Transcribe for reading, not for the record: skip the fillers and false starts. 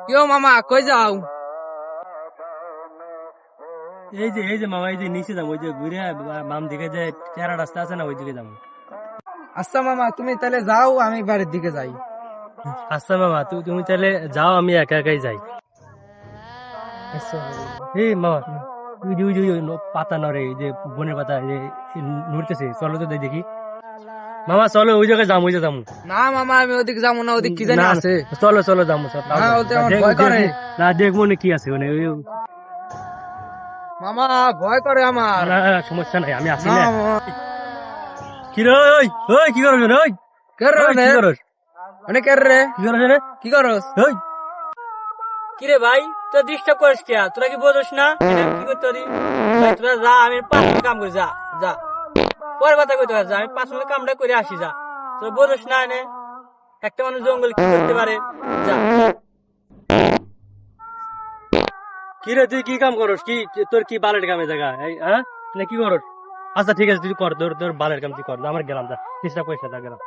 কিও মামা কই যাও? এই যে মামা, এই যে নিচে যাবো, ওই যে ঘুরে বাম দিকে যে চেরা রাস্তা আছে না, ওই দিকে যাবো। আচ্ছা মামা তুমি তাহলে যাও, আমি বাড়ির দিকে যাই। আচ্ছা মামা, তুমি তাহলে যাও, আমি একা একাই যাই। আচ্ছা এই মামা, ওই পাতা নড়ে, এই যে বনের পাতা, এই যে নড়তেছে, চলো তো দেখি। মামা চলো, ওই জায়গায় যাবো, ওই যে যাবো। না মামা, আমি ওদিকে যাবো না, ওদিক কি জানি না, আছে। চলো চলো যাবো, না ওতে আমার ভয় করে। না দেখবো না কি আছে ওখানে, মামা ভয় করে আমার। না সমস্যা নাই, আমি আছি না না। মামা। কি রে, ওই ওই কি করছ ওই কে রে ওই, কি করস মানে কে রে? কি করস রে কি করস? ওই? কিরে ভাই, তোর ডিস্টার্ব করিস কে? তোরা কি বোঝস না এটা কি করতে পারি? ভাই তোরা যা, আমি 5 মিনিট কাম করি, যা যা, পরে কথা কইতে পারছ, আমি 5 মিনিট কামটা করে আসি, যা। তোর বোঝস না এনে একটা মানুষ জঙ্গল কি করতে পারে, যা। কি রে, তুই কি কাম করস? তোর কি বালের কামে জায়গা, হ্যাঁ না কি করস? আচ্ছা ঠিক আছে, তুই কর, তোর বালের কাম তুই কর, আমার গেলাম, যা, ডিস্টার্ব করিস না, গেলাম।